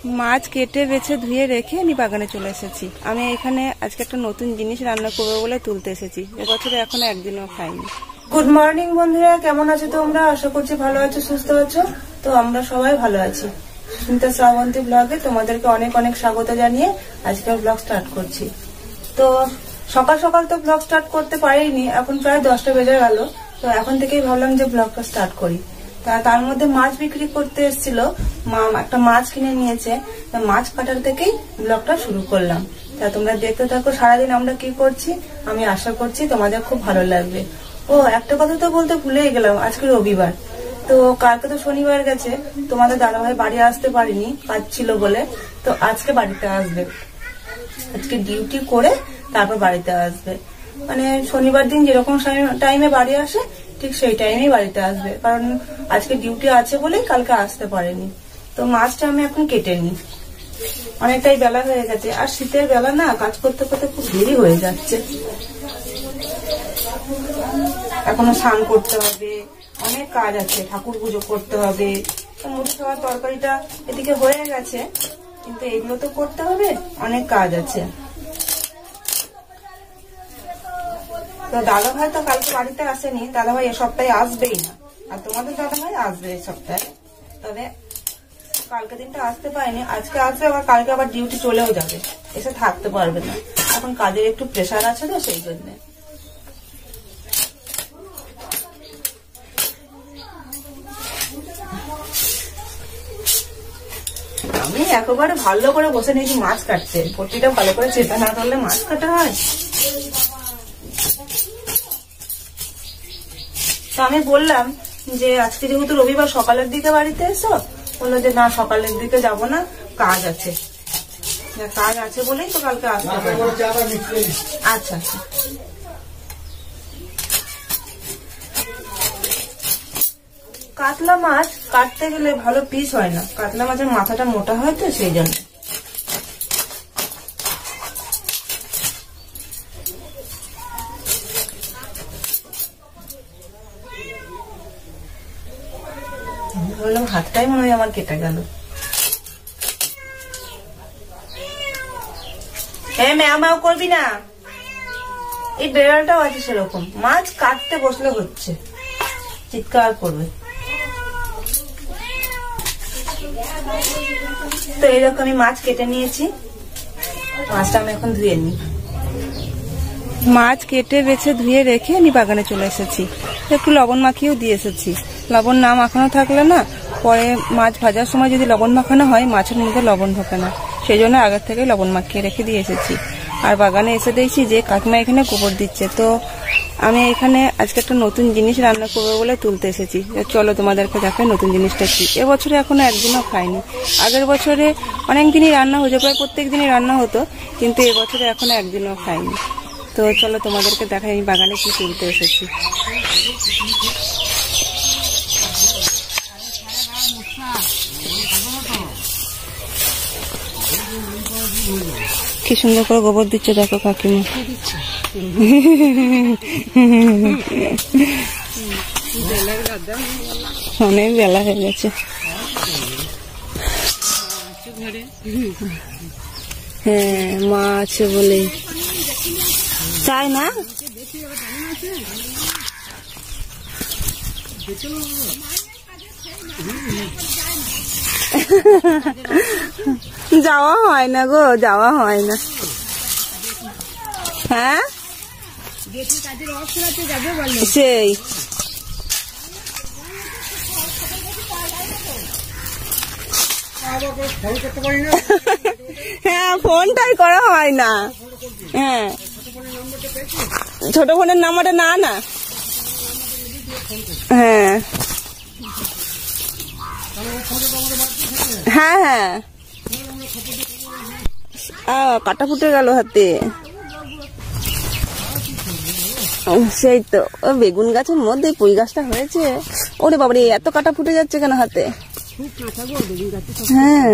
মাছ কেটে বেছে ধুয়ে রেখে আমি বাগানে চলে এসেছি। আমি এখানে আজকে একটা নতুন জিনিস রান্না করবো বলে তুলতে এসেছি। এবছরে এখনো একদিনও খাইনি। গুড মর্নিং বন্ধুরা, কেমন আছো তোমরা? আশা করছি ভালো আছো, সুস্থ আছো। তো আমরা সবাই ভালো আছি। সুস্মিতা শ্রাবন্তী ব্লগে তোমাদেরকে অনেক অনেক স্বাগত জানিয়ে আজকে ব্লগ স্টার্ট করছি। তো সকাল সকাল তো ব্লগ স্টার্ট করতে পারিনি, এখন প্রায় 10টা বেজে গেল। তো এখন থেকেই ভাবলাম যে ব্লগটা স্টার্ট করি। তার মধ্যে মাছ বিক্রি করতে এসেছিল, মা একটা মাছ কিনে নিয়েছে। মাছ কাটার থেকেই ব্লগটা শুরু করলাম। তা তোমরা দেখতে থাকো সারাদিন আমরা কি করছি। আমি আশা করছি তোমাদের খুব ভালো লাগবে। ও একটা কথা তো বলতে ভুলেই গেলাম, আজকে রবিবার। তো কালকে তো শনিবার গেছে, তোমাদের দাদাভাই বাড়ি আসতে পারিনি, কাজ ছিল বলে। তো আজকে বাড়িতে আসবে, আজকে ডিউটি করে তারপর বাড়িতে আসবে। মানে শনিবার দিন যেরকম টাইমে বাড়ি আসে ঠিক সেই টাইমেই বাড়িতে আসবে, কারণ আজকে ডিউটি আছে বলেই কালকে আসতে পারেনি। তো মাছটা আমি এখন কেটে নিই, অনেকটাই বেলা হয়ে গেছে। আর শীতের বেলা না, কাজ করতে করতে খুব দেরি হয়ে যাচ্ছে। এখনো স্নান করতে হবে, অনেক কাজ আছে, ঠাকুর পুজো করতে হবে। মুড়ি খাওয়ার তরকারিটা এদিকে হয়ে গেছে, কিন্তু এগুলো তো করতে হবে, অনেক কাজ আছে। তো দাদাভাই তো কালকে বাড়িতে আসেনি, দাদাভাই এ সপ্তাহে আসবেই না। আর তোমাদের দাদাভাই আসবে এই সপ্তাহে, তবে কালকে দিনটা আসতে পারেনি। আজকে আসবে, আবার কালকে আবার ডিউটি চলেও যাবে, এসে থাকতে পারবে না। এখন কাজের একটু প্রেশার আছে তো সেই জন্য। আমি একেবারে ভালো করে বসে নিয়েছি মাছ কাটতে। প্রতিটা ভালো করে চেপে না করলে মাছ কাটা হয়। তো আমি বললাম যে আজকে যেহেতু রবিবার সকালের দিকে বাড়িতে এসো, বললো যে না সকালের দিকে যাব না, কাজ আছে। কাজ আছে বলেই তো কালকে আসতে পারি। আচ্ছা আচ্ছা। কাতলা মাছ কাটতে গেলে ভালো পিস হয় না, কাতলা মাছের মাথাটা মোটা হয় তো সেই জন্য। বললাম হাতটাই মনে হয় আমার কেটে গেল। হ্যাঁ ম্যাও করবি না, এই বেড়ালটাও আছে সেরকম, মাছ কাটতে বসলে হচ্ছে চিৎকার করবে। তো এরকম আমি মাছ কেটে নিয়েছি, মাছটা আমি এখন ধুয়ে নিই। মাছ কেটে বেছে ধুয়ে রেখে আমি বাগানে চলে এসেছি। একটু লবণ মাখিয়েও দিয়ে এসেছি। লবণ না মাখানো থাকলে না, পরে মাছ ভাজার সময় যদি লবণ মাখানো হয় মাছের মধ্যে লবণ ঢোকে না, সেই জন্য আগের থেকে লবণ মাখিয়ে রেখে দিয়ে এসেছি। আর বাগানে এসে দেখছি যে কাকিমা এখানে গোবর দিচ্ছে। তো আমি এখানে আজকে একটা নতুন জিনিস রান্না করবো বলে তুলতে এসেছি। চলো তোমাদেরকে দেখাই নতুন জিনিসটা কি। এবছরে এখনো একদিনও খাইনি। আগের বছরে অনেক দিনই রান্না হতো, প্রায় প্রত্যেক দিনই রান্না হতো, কিন্তু এবছরে এখনো একদিনও খাইনি। তো চলো তোমাদেরকে দেখাই আমি বাগানে কি তুলতে এসেছি। কি সুন্দর করে গোবর দিচ্ছে দেখো কাকিমা। অনেক বেলা হয়ে গেছে। হ্যাঁ মা আছে বলে তাই না। যাওয়া হয় না গো, যাওয়া হয় না। হ্যাঁ সেই হ্যাঁ ফোনটাই করা হয় না। হ্যাঁ ছোট ফোনের নাম্বারটা না না। হ্যাঁ হ্যাঁ হ্যাঁ কাটা ফুটে গেল হাতে। সেই তো বেগুন গাছের মধ্যে পুঁই গাছটা হয়েছে। ওরে বাবারে এত কাটা ফুটে যাচ্ছে কেন হাতে? হ্যাঁ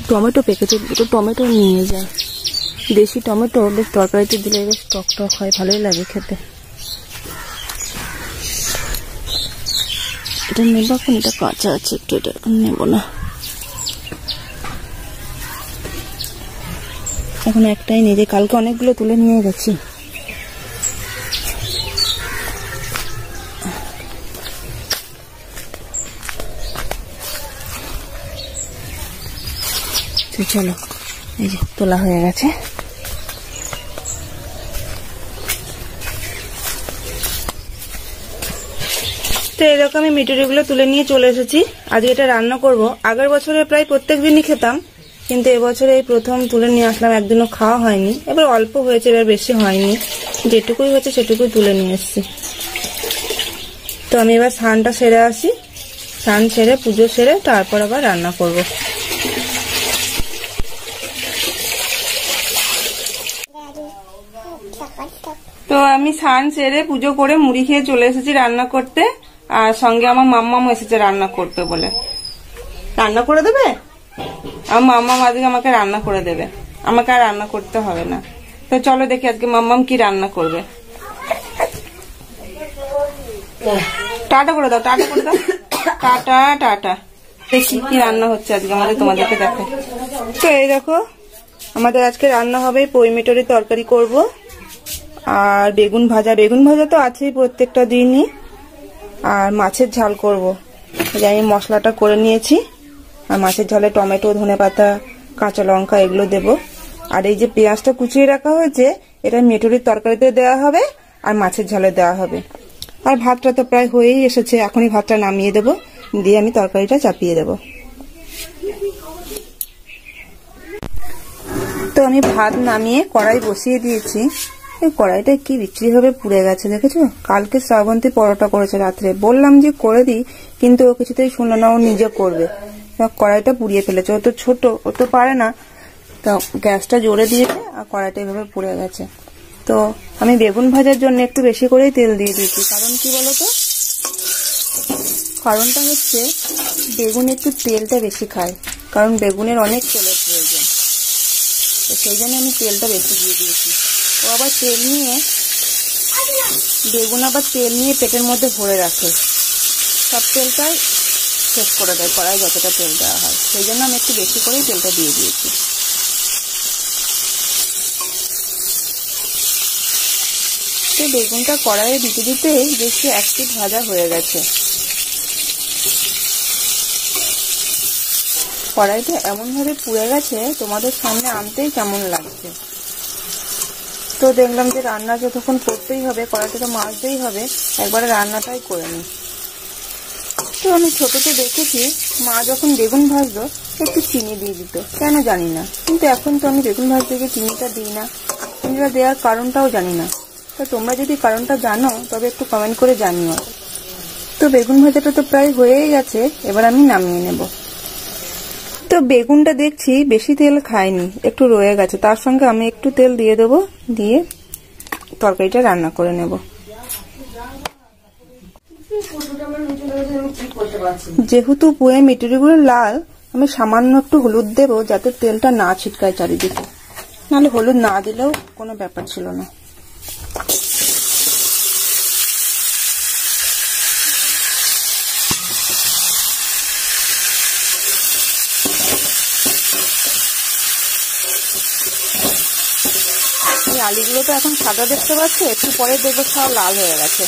টমেটো পেকেছে, দুটো টমেটো নিয়ে যায়। দেশি টমেটো বেশ তরকারিতে দিলে বেশ টক টক হয়, ভালোই লাগে খেতে। এটা নেব এখন, এটা কাঁচা আছে একটু, এটা নেব না এখন, একটাই নিজে, কালকে অনেকগুলো তুলে নিয়ে গেছি। চলো, এই যে তোলা হয়ে গেছে। তো এরকম আমি মিটুরিগুলো তুলে নিয়ে চলে এসেছি। আজকে এটা রান্না করব। আগের বছরে প্রায় প্রত্যেক দিনই খেতাম, কিন্তু এবছরে এই প্রথম তুলে নিয়ে আসলাম, একদিনও খাওয়া হয়নি। এবার অল্প হয়েছে, এবার বেশি হয়নি, যেটুকুই হচ্ছে সেটুকুই তুলে নিয়ে এসেছি। তো আমি এবার স্নানটা সেরে আসি, স্নান সেরে পুজো সেরে তারপর আবার রান্না করব। তো আমি স্নান সেরে পুজো করে মুড়ি খেয়ে চলে এসেছি রান্না করতে, আর সঙ্গে আমার মাম্মামও এসেছে রান্না করতে বলে। রান্না করে দেবে আমার মাম্মাম, আজকে আমাকে রান্না করে দেবে, আমাকে আর রান্না করতে হবে না। তো চলো দেখি আজকে মাম্মাম কি রান্না করবে। টাটা করে দাও, টাটা করে দাও, টাটা টাটা। দেখি কি রান্না হচ্ছে আজকে আমাদের, তোমাদেরকে দেখাই। তো এই দেখো আমাদের আজকে রান্না হবে পই মিটরির তরকারি করব, আর বেগুন ভাজা। বেগুন ভাজা তো আছেই প্রত্যেকটা দিনই, আর মাছের ঝাল করব। আমি মশলাটা করে নিয়েছি, আর মাছের ঝালে টমেটো, ধনেপাতা, কাঁচা লঙ্কা এগুলো দেব। আর এই যে পেঁয়াজটা কুচিয়ে রাখা হয়েছে, এটা মিটরির তরকারিতে দেওয়া হবে আর মাছের ঝালে দেওয়া হবে। আর ভাতটা তো প্রায় হয়েই এসেছে, এখনই ভাতটা নামিয়ে দেব, দিয়ে আমি তরকারিটা চাপিয়ে দেব। তো আমি ভাত নামিয়ে কড়াই বসিয়ে দিয়েছি। এই কড়াইটা কি বিক্রি হবে, পুড়ে গেছে দেখেছো। কালকে শ্রাবন্তী পরোটা করেছে রাত্রে, বললাম যে করে দিই, কিন্তু ও কিছুতেই শুনলো না, ও নিজে করবে। কড়াইটা পুড়িয়ে ফেলেছে, ও তো ছোট, ও তো পারে না, তো গ্যাসটা জোরে দিয়েছে আর কড়াইটা এভাবে পুড়ে গেছে। তো আমি বেগুন ভাজার জন্য একটু বেশি করেই তেল দিয়ে দিয়েছি। কারণ কি বলতো, কারণটা হচ্ছে বেগুন একটু তেলটা বেশি খায়, কারণ বেগুনের অনেক তেলের প্রয়োজন, তো সেই জন্য আমি তেলটা বেশি দিয়ে দিয়েছি। ও আবার তেল নিয়ে, বেগুন আবার তেল নিয়ে পেটের মধ্যে ভরে রাখে, সব তেলটাই শেষ করে দেয় কড়াই যতটা তেল দেওয়া হয়, সেই জন্য আমি একটু বেশি করেই তেলটা দিয়ে দিয়েছি। তো বেগুনটা কড়াইয়ে দিতে দিতে দেখছি এক পিঠ ভাজা হয়ে গেছে। কড়াইটা এমন ভাবে পুড়ে গেছে, তোমাদের সামনে আনতেই কেমন লাগছে। তো দেখলাম যে রান্না যতক্ষণ করতেই হবে, কড়াইটা তো মাজতেই হবে, একবারে রান্নাটাই করে নি। তো আমি ছোটতে দেখেছি মা যখন বেগুন ভাজতো একটু চিনি দিয়ে দিত, কেন জানি না, কিন্তু এখন তো আমি বেগুন ভাজতে গিয়ে চিনিটা দিই না। চিনিটা দেওয়ার কারণটাও জানি না। তো তোমরা যদি কারণটা জানো তবে একটু কমেন্ট করে জানিও। তো বেগুন ভাজাটা তো প্রায় হয়েই গেছে, এবার আমি নামিয়ে নেব। তো বেগুনটা দেখছি বেশি তেল খায়নি, একটু রয়ে গেছে, তার সঙ্গে আমি একটু তেল দিয়ে দেবো, দিয়ে তরকারিটা রান্না করে নেব। যেহেতু পুয়ে মিটুরিগুলো লাল, আমি সামান্য একটু হলুদ দেব, যাতে তেলটা না ছিটকায় চারিদিকে, নাহলে হলুদ না দিলেও কোনো ব্যাপার ছিল না। আলুগুলো তো এখন সাদা দেখতে পাচ্ছি, একটু পরে দেখবো সব লাল হয়ে গেছে।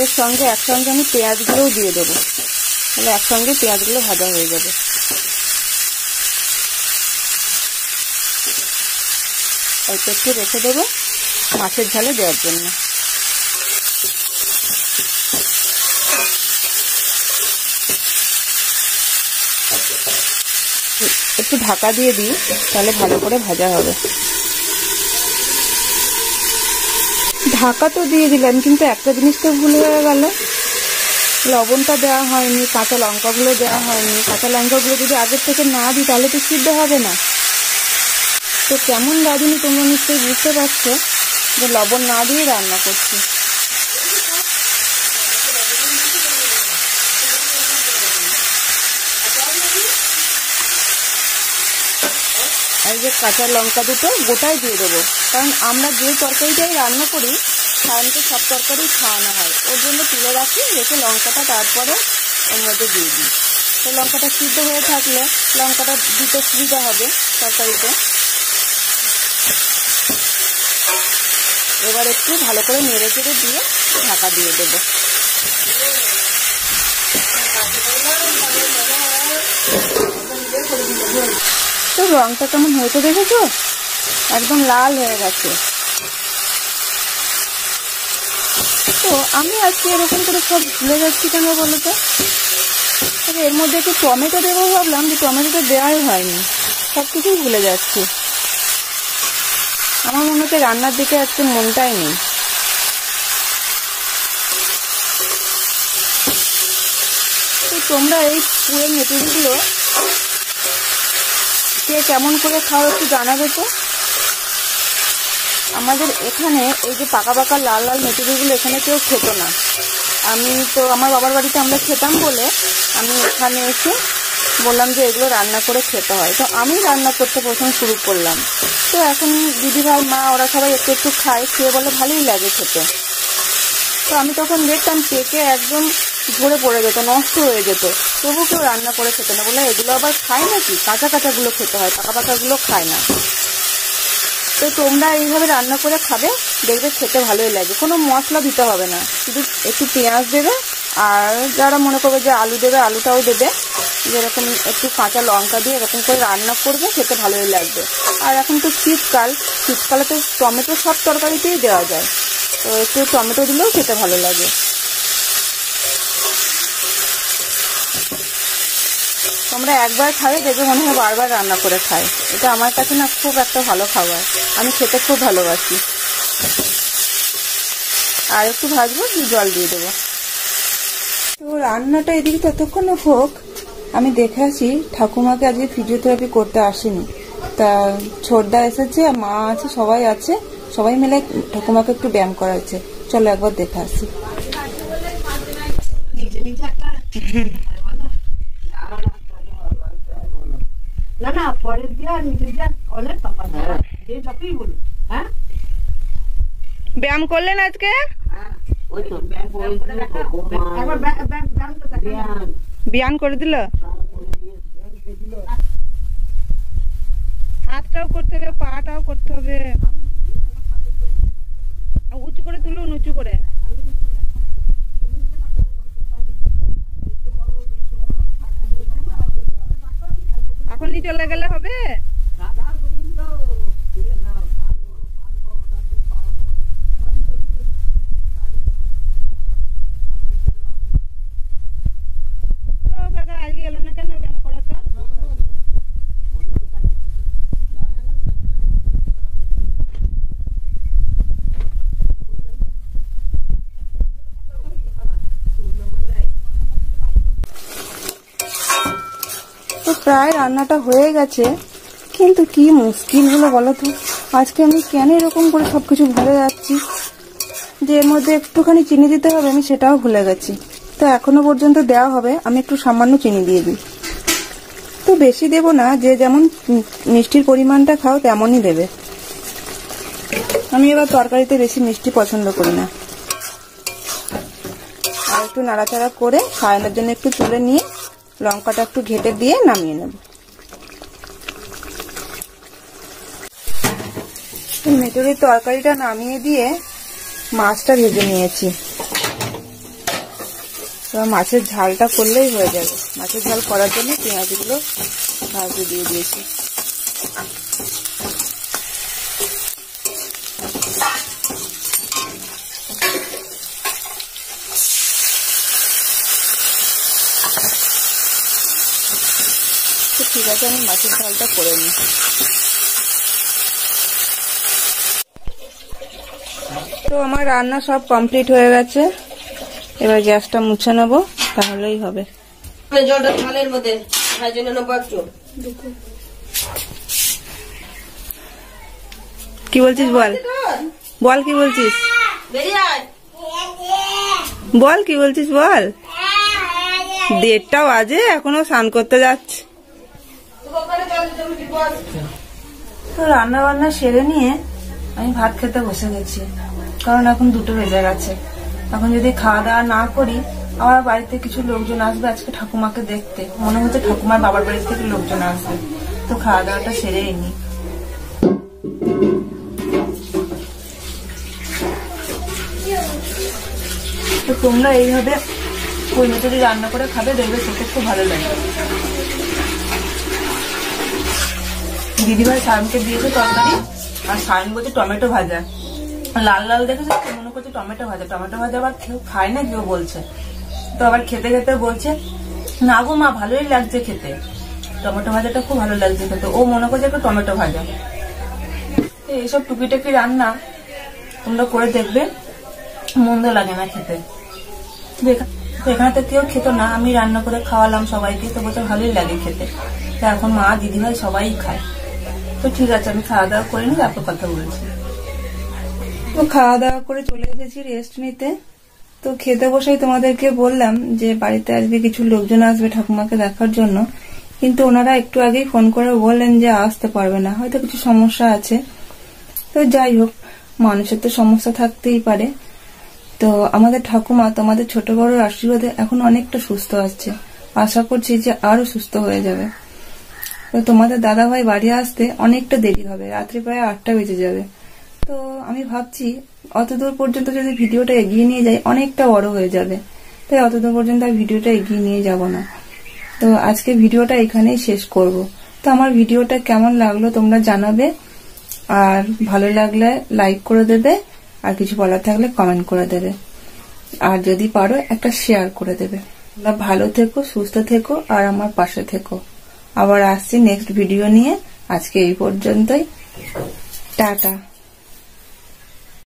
এর সঙ্গে একসঙ্গে আমি পেঁয়াজগুলোও দিয়ে দেবো, তাহলে একসঙ্গে পেঁয়াজগুলো ভাজা হয়ে যাবে। অল্প একটু রেখে দেবো মাছের ঝালে দেওয়ার জন্য। একটু ঢাকা দিয়ে দিই, তাহলে ভালো করে ভাজা হবে। ঢাকা তো দিয়ে দিলাম, কিন্তু একটা জিনিস তো ভুল হয়ে গেল, লবণটা দেওয়া হয়নি, কাঁচা লঙ্কাগুলো দেওয়া হয়নি। কাঁচা লঙ্কাগুলো যদি আগের থেকে না দিই তাহলে তো সিদ্ধ হবে না। তো কেমন রাঁধুনি তোমরা নিশ্চয়ই বুঝতে পারছো যে লবণ না দিয়ে রান্না করছি। আর যে কাঁচা লঙ্কা দুটো গোটাই দিয়ে দেবো, কারণ আমরা যে তরকারিটাই রান্না করি সাধারণত সব তরকারি খাওয়ানো হয়, ওর জন্য তুলে রাখি, রেখে লঙ্কাটা তারপরে ওর মধ্যে দিয়ে দিই। তো লঙ্কাটা সিদ্ধ হয়ে থাকলে লঙ্কাটা দিতে সুবিধা হবে তরকারিতে। এবার একটু ভালো করে নেড়ে চেড়ে দিয়ে ঢাকা দিয়ে দেবো। তো রংটা কেমন হয়েছে দেখেছো, একদম লাল হয়ে গেছে। তো আমি আজকে এরকম করে সব ভুলে যাচ্ছি কেন বলো তো? এর মধ্যে একটু টমেটো দেবো ভাবলাম, যে টমেটোটা দেওয়াই হয়নি, সব কিছুই ভুলে যাচ্ছি। আমার মনে হচ্ছে রান্নার দিকে আজকে মনটাই নেই। তো তোমরা এই পুরো মেথিগুলো কে কেমন করে খাও একটু জানাবে তো। আমাদের এখানে এই যে পাকা পাকা লাল লাল মেথিগুলো এখানে কেউ খেত না। আমি তো আমার বাবার বাড়িতে আমরা খেতাম বলে আমি এখানে এসে বললাম যে এগুলো রান্না করে খেতে হয়। তো আমি রান্না করতে প্রথম শুরু করলাম। তো এখন দিদিভাই মা ওরা সবাই একটু একটু খায়, খেয়ে বলে ভালোই লাগে খেতে। তো আমি তখন দেখতাম পেকে একদম ঝরে পড়ে যেত, নষ্ট হয়ে যেত, তবু কেউ রান্না করে খেতে না, বলে এগুলো আবার খায় নাকি, কাঁচা কাঁচাগুলো খেতে হয়, পাকা পাকাগুলো খায় না। তো তোমরা এইভাবে রান্না করে খাবে, দেখবে খেতে ভালোই লাগে। কোনো মশলা দিতে হবে না, শুধু একটু পেঁয়াজ দেবে, আর যারা মনে করবে যে আলু দেবে আলুটাও দেবে, যেরকম একটু কাঁচা লঙ্কা দিয়ে এরকম করে রান্না করবে, খেতে ভালোই লাগবে। আর এখন তো শীতকাল, শীতকালে তো টমেটো সব তরকারিতেই দেওয়া যায়, তো একটু টমেটো দিলেও খেতে ভালো লাগে। তোমরা একবার খাবে দেখবে মনে হয় বারবার রান্না করে খায়। এটা আমার কাছে না খুব একটা ভালো খাবার, আমি খেতে খুব ভালোবাসি। আর একটু ভাজবো, জল দিয়ে দেবো। তো রান্নাটা এদিকে ততক্ষণ হোক, আমি দেখে আসি ঠাকুমাকে আজকে ফিজিওথেরাপি করতে আসেনি, তা ছোটদা এসেছে, মা আছে, সবাই আছে, সবাই মিলে ঠাকুমাকে একটু ব্যায়াম করাচ্ছে। চলো একবার দেখে আসি। না না পরের দিয়া নিজের দিয়া অনেক পাপা যে যতই বলুন। হ্যাঁ ব্যায়াম করলেন আজকে? ব্যায়াম করে দিল, হাতটাও করতে হবে, পাটাও করতে হবে। উঁচু করে তুলুন, উঁচু করে। এখনই চলে গেলে হবে? আজকে গেল না কেন ব্যায়াম করাতে? তো প্রায় রান্নাটা হয়ে গেছে, কিন্তু কি মুশকিল হলো বলো তো, আজকে আমি কেন এরকম করে সবকিছু ভুলে যাচ্ছি, যে এর মধ্যে একটুখানি চিনি দিতে হবে, আমি সেটাও ভুলে গেছি। তো এখনো পর্যন্ত দেওয়া হবে, আমি একটু সামান্য চিনি দিয়ে দিই। তো বেশি দেব না, যে যেমন মিষ্টির পরিমাণটা খাও তেমনই দেবে। আমি এবার তরকারিতে বেশি মিষ্টি পছন্দ করি না। আর একটু নাড়াচাড়া করে খাওয়ানোর জন্য একটু তুলে নিয়ে লঙ্কাটা একটু ঘেটে দিয়ে নামিয়ে নেব। মেটুরির তরকারিটা নামিয়ে দিয়ে মাছটা ভেজে নিয়েছি। এবার মাছের ঝালটা করলেই হয়ে যাবে। মাছের ঝাল করার জন্য পেঁয়াজগুলো ভাজতে দিয়ে দিয়েছি। ঠিক আছে, আমি মাছের ঝালটা করে নিই। তো আমার রান্না সব কমপ্লিট হয়ে গেছে, এবার গ্যাসটা মুছে নেব, তাহলেই হবে। জলটা থালের মধ্যে ভাজে নেবো একটু। কি বলছিস বল, বল কি বলছিস, বল কি বলছিস বল। 1:30 বাজে, এখনো স্নান করতে যাচ্ছে। তো রান্না বান্না সেরে নিয়ে আমি ভাত খেতে বসে গেছি, কারণ এখন 2টো বেজে গেছে। এখন যদি খাওয়া দাওয়া না করি আমার বাড়িতে কিছু লোকজন আসবে আজকে ঠাকুমাকে দেখতে, মনে হচ্ছে ঠাকুমার বাবার বাড়ি থেকে লোকজন আসবে, তো খাওয়া দাওয়াটা সেরেই নি। তো তোমরা এইভাবে ওই মেথডে রান্না করে খাবে, দেখবে খেতে খুব ভালো লাগে। দিদিভাই সায়নকে দিয়েছে তরকারি, আর সায়ন বলছে টমেটো ভাজা। লাল লাল দেখেছে, মনে করছে টমেটো ভাজা। টমেটো ভাজা আবার কেউ খায় না, কেউ বলছে। তো আবার খেতে খেতে বলছে, না গো মা ভালোই লাগছে খেতে, টমেটো ভাজাটা খুব ভালো লাগছে খেতে। ও মনে করছে একটা টমেটো ভাজা। এইসব টুকিটাকি রান্না তোমরা করে দেখবে, মন্দ লাগে না খেতে। তো এখানে তো কেউ খেত না, আমি রান্না করে খাওয়ালাম সবাইকে, তো বলতে ভালোই লাগে খেতে। তো এখন মা দিদিভাই সবাই খায়। তো ঠিক আছে, আমি খাওয়া দাওয়া করে নি, তারপর কথা বলছি। তো খাওয়া দাওয়া করে চলে এসেছি রেস্ট নিতে। তো খেতে বসেই তোমাদেরকে বললাম যে বাড়িতে আজকে কিছু লোকজন আসবে ঠাকুমাকে দেখার জন্য, কিন্তু ওনারা একটু আগেই ফোন করে বললেন যে আসতে পারবে না, হয়তো কিছু সমস্যা আছে। তো যাই হোক, মানুষের তো সমস্যা থাকতেই পারে। তো আমাদের ঠাকুমা তোমাদের ছোট বড় আশীর্বাদে এখন অনেকটা সুস্থ আছে, আশা করছি যে আরো সুস্থ হয়ে যাবে। তো তোমাদের দাদাভাই বাড়ি আসতে অনেকটা দেরি হবে, রাত্রি প্রায় 8টা বেজে যাবে। তো আমি ভাবছি অতদূর পর্যন্ত যদি ভিডিওটা এগিয়ে নিয়ে যাই অনেকটা বড় হয়ে যাবে, তাই অতদূর পর্যন্ত আর ভিডিওটা এগিয়ে নিয়ে যাব না। তো আজকে ভিডিওটা এখানেই শেষ করব। তো আমার ভিডিওটা কেমন লাগলো তোমরা জানাবে, আর ভালো লাগলে লাইক করে দেবে, আর কিছু বলার থাকলে কমেন্ট করে দেবে, আর যদি পারো একটা শেয়ার করে দেবে। তোমরা ভালো থেকো, সুস্থ থেকো, আর আমার পাশে থেকো। আবার আসছি নেক্সট ভিডিও নিয়ে। আজকে এই পর্যন্তই, টাটা।